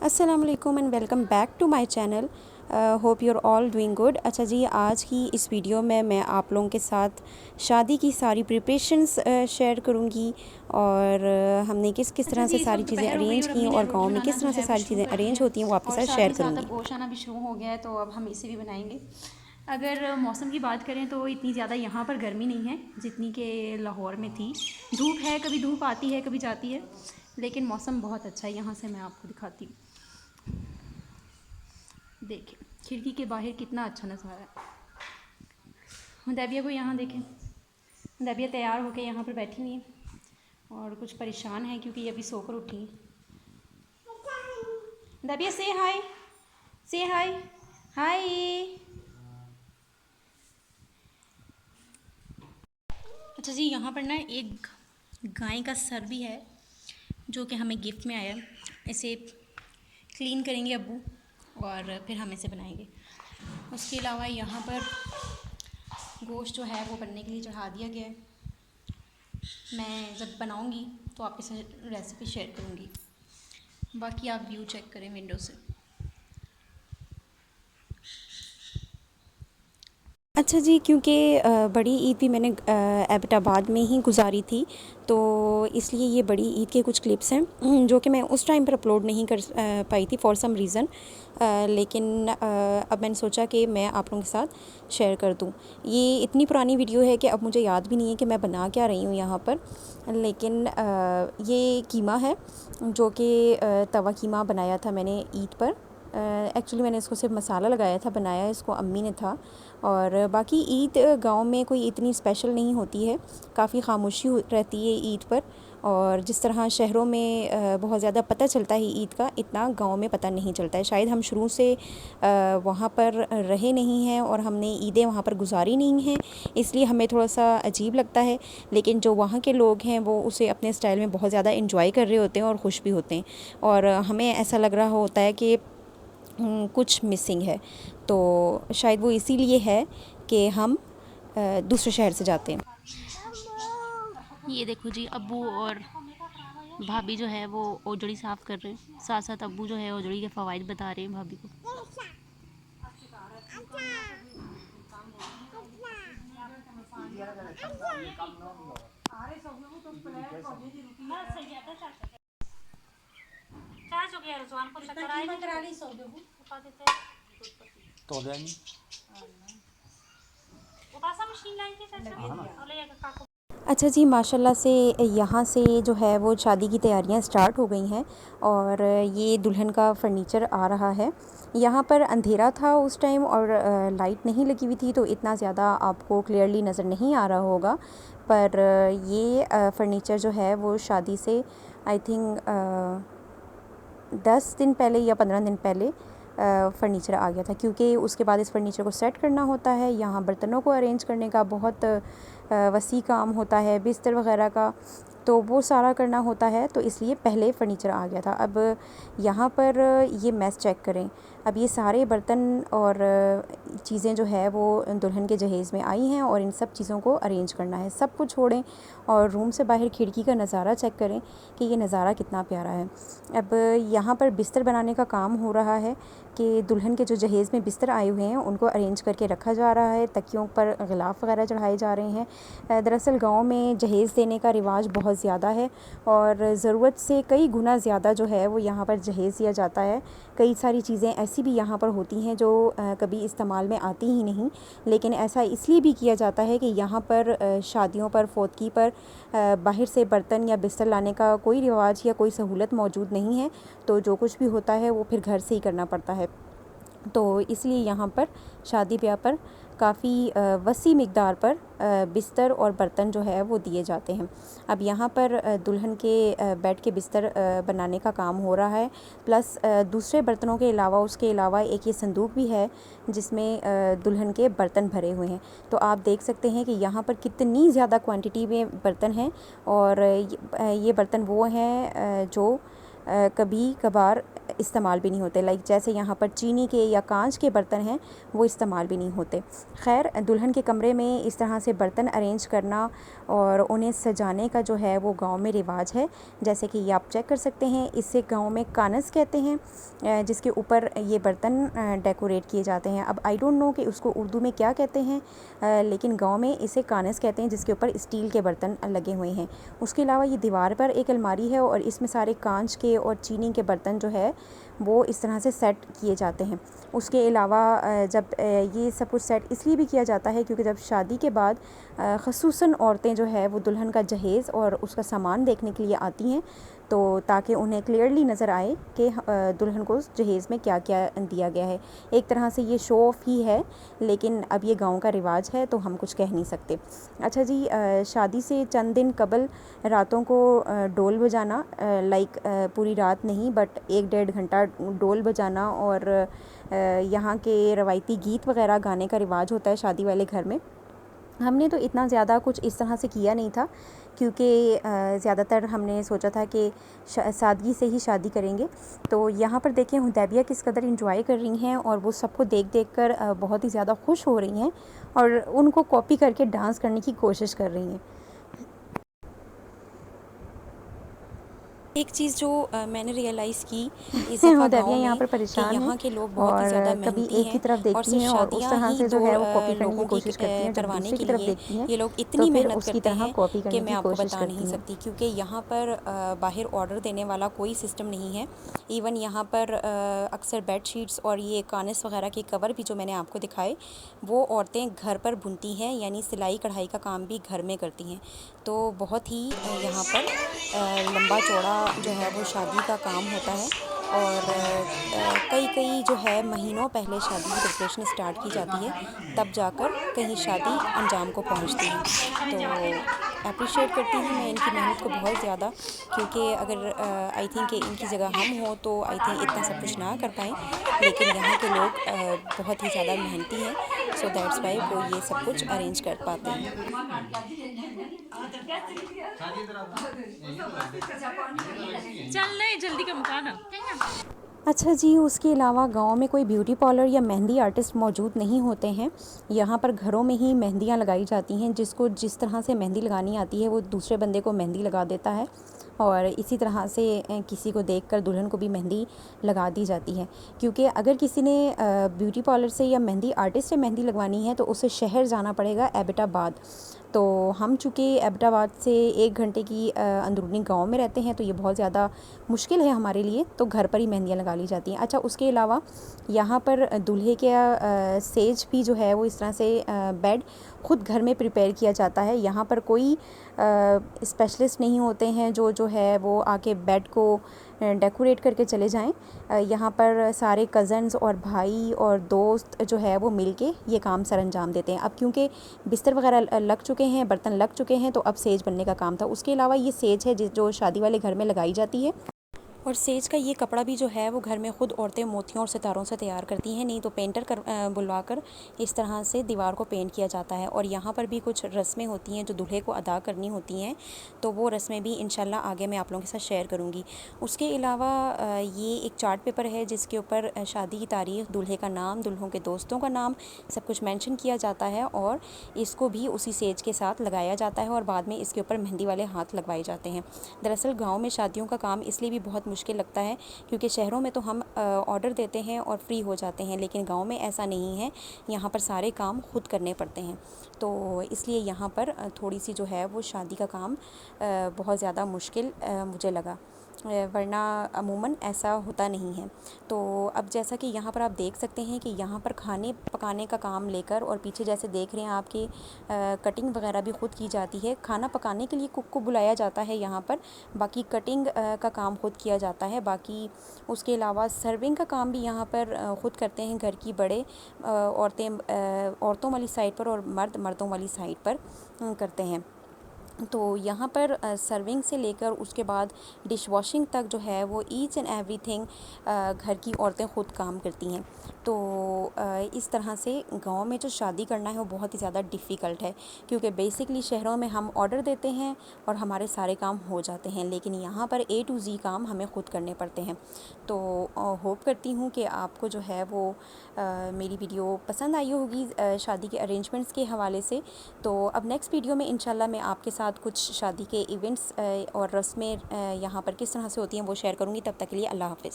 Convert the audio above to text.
अस्सलाम वालेकुम and welcome back to my channel. Hope you are all doing good. अच्छा जी, आज की इस वीडियो में मैं आप लोगों के साथ शादी की सारी प्रिपरेशंस शेयर करूंगी और हमने किस किस अच्छा तरह जी, से इस सारी वक्त चीज़ें दोपहर हो गई अरेंज और की अम्मी ने और गाँव रोटी में बनाना किस जो तरह से है वो सारी शुरू चीज़ें कर दी अरेंज है। होती हैं वो आपके और साथ साथ शेयर ही साथ अब करूँगी। गोश्त आना भी शुरू हो गया है, तो अब हम इसे भी बनाएंगे। अगर मौसम की बात करें तो इतनी ज़्यादा यहाँ पर गर्मी नहीं है जितनी कि लाहौर में थी। धूप है, कभी धूप आती है कभी जाती है, लेकिन मौसम बहुत अच्छा है। यहाँ से मैं आपको दिखाती हूँ। देखिए खिड़की के बाहर कितना अच्छा नज़ारा है। हुदैबिया को यहाँ देखें, हुदैबिया तैयार होकर यहाँ पर बैठी हुई है और कुछ परेशान है क्योंकि ये अभी सोकर उठी है। हुदैबिया से हाय, से हाय, हाय। अच्छा जी, यहाँ पर ना एक गाय का सर भी है जो कि हमें गिफ्ट में आया। इसे क्लीन करेंगे अब्बू और फिर हम इसे बनाएंगे। उसके अलावा यहाँ पर गोश्त जो है वो बनने के लिए चढ़ा दिया गया है। मैं जब बनाऊँगी तो आपके साथ रेसिपी शेयर करूँगी। बाकी आप व्यू चेक करें विंडो से। अच्छा जी, क्योंकि बड़ी ईद भी मैंने एबटाबाद में ही गुजारी थी, तो इसलिए ये बड़ी ईद के कुछ क्लिप्स हैं जो कि मैं उस टाइम पर अपलोड नहीं कर पाई थी फॉर सम रीज़न। लेकिन अब मैंने सोचा कि मैं आप लोगों के साथ शेयर कर दूं। ये इतनी पुरानी वीडियो है कि अब मुझे याद भी नहीं है कि मैं बना क्या रही हूँ यहाँ पर। लेकिन ये कीमा है जो कि तवा कीमा बनाया था मैंने ईद पर। एक्चुअली मैंने इसको सिर्फ मसाला लगाया था, बनाया इसको अम्मी ने था। और बाकी ईद गांव में कोई इतनी स्पेशल नहीं होती है, काफ़ी खामोशी रहती है ईद पर। और जिस तरह शहरों में बहुत ज़्यादा पता चलता है ईद का, इतना गांव में पता नहीं चलता है। शायद हम शुरू से वहाँ पर रहे नहीं हैं और हमने ईदें वहाँ पर गुजारी नहीं हैं, इसलिए हमें थोड़ा सा अजीब लगता है। लेकिन जो वहाँ के लोग हैं वो उसे अपने स्टाइल में बहुत ज़्यादा इंजॉय कर रहे होते हैं और खुश भी होते हैं। और हमें ऐसा लग रहा होता है कि कुछ मिसिंग है, तो शायद वो इसीलिए है कि हम दूसरे शहर से जाते हैं। ये देखो जी, अब्बू और भाभी जो है वो ओजड़ी साफ़ कर रहे हैं। साथ साथ अब्बू जो है ओजड़ी के फ़वाइद बता रहे हैं भाभी को। अच्छा जी, माशाल्लाह से यहाँ से जो है वो शादी की तैयारियाँ स्टार्ट हो गई हैं और ये दुल्हन का फ़र्नीचर आ रहा है। यहाँ पर अंधेरा था उस टाइम और लाइट नहीं लगी हुई थी, तो इतना ज़्यादा आपको क्लियरली नज़र नहीं आ रहा होगा। पर ये फ़र्नीचर जो है वो शादी से आई थिंक 10 दिन पहले या 15 दिन पहले फ़र्नीचर आ गया था, क्योंकि उसके बाद इस फ़र्नीचर को सेट करना होता है। यहाँ बर्तनों को अरेंज करने का बहुत वसी काम होता है, बिस्तर वग़ैरह का, तो वो सारा करना होता है, तो इसलिए पहले फ़र्नीचर आ गया था। अब यहाँ पर ये मेस चेक करें। अब ये सारे बर्तन और चीज़ें जो है वो दुल्हन के जहेज़ में आई हैं और इन सब चीज़ों को अरेंज करना है। सब कुछ छोड़ें और रूम से बाहर खिड़की का नज़ारा चेक करें कि ये नज़ारा कितना प्यारा है। अब यहाँ पर बिस्तर बनाने का काम हो रहा है कि दुल्हन के जो जहेज़ में बिस्तर आए हुए हैं उनको अरेंज करके रखा जा रहा है, तकियों पर गिलाफ़ वगैरह चढ़ाए जा रहे हैं। दरअसल गांव में जहेज़ देने का रिवाज बहुत ज़्यादा है और ज़रूरत से कई गुना ज़्यादा जो है वो यहाँ पर जहेज़ दिया जाता है। कई सारी चीज़ें ऐसी भी यहाँ पर होती हैं जो कभी इस्तेमाल में आती ही नहीं, लेकिन ऐसा इसलिए भी किया जाता है कि यहाँ पर शादियों पर, फोतगी पर बाहर से बर्तन या बिस्तर लाने का कोई रिवाज या कोई सहूलत मौजूद नहीं है, तो जो कुछ भी होता है वो फिर घर से ही करना पड़ता है। तो इसलिए यहाँ पर शादी ब्याह पर काफ़ी वसी मिक़दार पर बिस्तर और बर्तन जो है वो दिए जाते हैं। अब यहाँ पर दुल्हन के बेड के बिस्तर बनाने का काम हो रहा है, प्लस दूसरे बर्तनों के अलावा, उसके अलावा एक ये संदूक भी है जिसमें दुल्हन के बर्तन भरे हुए हैं। तो आप देख सकते हैं कि यहाँ पर कितनी ज़्यादा क्वांटिटी में बर्तन हैं और ये बर्तन वो हैं जो कभी कभार इस्तेमाल भी नहीं होते। लाइक जैसे यहाँ पर चीनी के या कांच के बर्तन हैं वो इस्तेमाल भी नहीं होते। खैर, दुल्हन के कमरे में इस तरह से बर्तन अरेंज करना और उन्हें सजाने का जो है वो गांव में रिवाज है। जैसे कि ये आप चेक कर सकते हैं, इसे गांव में कानस कहते हैं, जिसके ऊपर ये बर्तन डेकोरेट किए जाते हैं। अब आई डोंट नो कि उसको उर्दू में क्या कहते हैं, लेकिन गांव में इसे कानस कहते हैं, जिसके ऊपर स्टील के बर्तन लगे हुए हैं। उसके अलावा ये दीवार पर एक अलमारी है और इसमें सारे कांच के और चीनी के बर्तन जो है वो इस तरह से सेट किए जाते हैं। उसके अलावा जब ये सब कुछ सेट इसलिए भी किया जाता है क्योंकि जब शादी के बाद ख़ुसूसन औरतें जो है वो दुल्हन का जहेज़ और उसका सामान देखने के लिए आती हैं, तो ताकि उन्हें क्लियरली नज़र आए कि दुल्हन को जहेज़ में क्या क्या दिया गया है। एक तरह से ये शो ऑफ ही है, लेकिन अब ये गांव का रिवाज है तो हम कुछ कह नहीं सकते। अच्छा जी, शादी से चंद दिन कबल रातों को डोल बजाना, लाइक पूरी रात नहीं बट 1-1.5 घंटा डोल बजाना और यहाँ के रवायती गीत वगैरह गाने का रिवाज होता है शादी वाले घर में। हमने तो इतना ज़्यादा कुछ इस तरह से किया नहीं था क्योंकि ज़्यादातर हमने सोचा था कि सादगी से ही शादी करेंगे। तो यहाँ पर देखें हुदैबिया किस कदर इंजॉय कर रही हैं और वो सबको देख देख कर बहुत ही ज़्यादा खुश हो रही हैं और उनको कॉपी करके डांस करने की कोशिश कर रही हैं। एक चीज़ जो मैंने रियलाइज़ की इस दफ़ा गाँव यहाँ पर में कि परेशान यहाँ हैं के लोग बहुत ही और ज़्यादा कभी मेहनती एक की हैं तरफ और देखती सिर्फ हैं और उस शादियाँ तरह ही से जो दो है वो कॉपी करने लोगों की की कोशिश करती हैं। जब करवाने दूसरे के की तरफ लिए देखती हैं ये लोग तो इतनी फिर मेहनत उसकी करते तरह हैं कॉपी कि करने मैं की आपको कोशिश बता नहीं करती हैं। सकती, क्योंकि यहाँ पर बाहर ऑर्डर देने वाला कोई सिस्टम नहीं है। इवन यहाँ पर अक्सर बेड शीट्स और ये कानस वगैरह के कवर भी जो मैंने आपको दिखाए वो औरतें घर पर बुनती हैं, यानी सिलाई कढ़ाई का काम भी घर में करती हैं। तो बहुत ही यहाँ पर लंबा चौड़ा जो है वो शादी का काम होता है और कई कई जो है महीनों पहले शादी की प्रिपरेशन स्टार्ट की जाती है, तब जाकर कहीं शादी अंजाम को पहुंचती है। तो अप्रिशिएट करती हूँ मैं इनकी मेहनत को बहुत ज़्यादा, क्योंकि अगर आई थिंक इनकी जगह हम हो तो आई थिंक इतना सब कुछ ना कर पाएँ, लेकिन यहाँ के लोग बहुत ही ज़्यादा मेहनती हैं, सो दैट्स वाई वो ये सब कुछ अरेंज कर पाते हैं। चल नहीं जल्दी का मुकाना। अच्छा जी, उसके अलावा गांव में कोई ब्यूटी पार्लर या मेहंदी आर्टिस्ट मौजूद नहीं होते हैं। यहाँ पर घरों में ही मेहंदियाँ लगाई जाती हैं। जिसको जिस तरह से मेहंदी लगानी आती है वो दूसरे बंदे को मेहंदी लगा देता है और इसी तरह से किसी को देखकर दुल्हन को भी मेहंदी लगा दी जाती है। क्योंकि अगर किसी ने ब्यूटी पार्लर से या मेहंदी आर्टिस्ट से मेहंदी लगवानी है तो उसे शहर जाना पड़ेगा, एबटाबाद। तो हम चूँकि एबटाबाद से 1 घंटे की अंदरूनी गांव में रहते हैं, तो ये बहुत ज़्यादा मुश्किल है हमारे लिए, तो घर पर ही मेहंदियाँ लगा ली जाती हैं। अच्छा, उसके अलावा यहाँ पर दूल्हे का सेज भी जो है वो इस तरह से बेड ख़ुद घर में प्रिपेयर किया जाता है। यहाँ पर कोई स्पेशलिस्ट नहीं होते हैं जो है वो आके बेड को डेकोरेट करके चले जाएं। यहाँ पर सारे कज़न्स और भाई और दोस्त जो है वो मिलके ये काम सर अंजाम देते हैं। अब क्योंकि बिस्तर वगैरह लग चुके हैं, बर्तन लग चुके हैं, तो अब सेज बनने का काम था। उसके अलावा ये सेज है जो शादी वाले घर में लगाई जाती है। और सेज का ये कपड़ा भी जो है वो घर में ख़ुद औरतें मोतियों और सितारों से तैयार करती हैं, नहीं तो पेंटर बुलवा कर इस तरह से दीवार को पेंट किया जाता है। और यहाँ पर भी कुछ रस्में होती हैं जो दूल्हे को अदा करनी होती हैं, तो वो रस्में भी इंशाल्लाह आगे मैं आप लोगों के साथ शेयर करूँगी। उसके अलावा ये एक चार्ट पेपर है जिसके ऊपर शादी की तारीख़, दूल्हे का नाम, दुल्हों के दोस्तों का नाम, सब कुछ मेंशन किया जाता है और इसको भी उसी सेज के साथ लगाया जाता है और बाद में इसके ऊपर मेहंदी वाले हाथ लगवाए जाते हैं। दरअसल गाँव में शादियों का काम इसलिए भी बहुत मुश्किल लगता है क्योंकि शहरों में तो हम ऑर्डर देते हैं और फ्री हो जाते हैं, लेकिन गांव में ऐसा नहीं है। यहाँ पर सारे काम खुद करने पड़ते हैं, तो इसलिए यहाँ पर थोड़ी सी जो है वो शादी का काम बहुत ज़्यादा मुश्किल मुझे लगा, वरना अमूमन ऐसा होता नहीं है। तो अब जैसा कि यहाँ पर आप देख सकते हैं कि यहाँ पर खाने पकाने का काम लेकर, और पीछे जैसे देख रहे हैं आपकी कटिंग वगैरह भी ख़ुद की जाती है। खाना पकाने के लिए कुक को बुलाया जाता है यहाँ पर, बाकी कटिंग का काम खुद किया जाता है। बाकी उसके अलावा सर्विंग का काम भी यहाँ पर ख़ुद करते हैं घर की बड़े औरतें औरतों वाली साइड पर और मर्द मर्दों वाली साइड पर करते हैं। तो यहाँ पर सर्विंग से लेकर उसके बाद डिश वॉशिंग तक जो है वो ईच एंड एवरीथिंग घर की औरतें ख़ुद काम करती हैं। तो इस तरह से गांव में जो शादी करना है वो बहुत ही ज़्यादा डिफ़िकल्ट है, क्योंकि बेसिकली शहरों में हम ऑर्डर देते हैं और हमारे सारे काम हो जाते हैं, लेकिन यहाँ पर A to Z काम हमें ख़ुद करने पड़ते हैं। तो होप करती हूँ कि आपको जो है वो मेरी वीडियो पसंद आई होगी शादी के अरेंजमेंट्स के हवाले से। तो अब नेक्स्ट वीडियो में इंशाल्लाह मैं आपके साथ कुछ शादी के इवेंट्स और रस्में यहाँ पर किस तरह से होती हैं वो शेयर करूँगी। तब तक के लिए अल्लाह हाफ़िज़।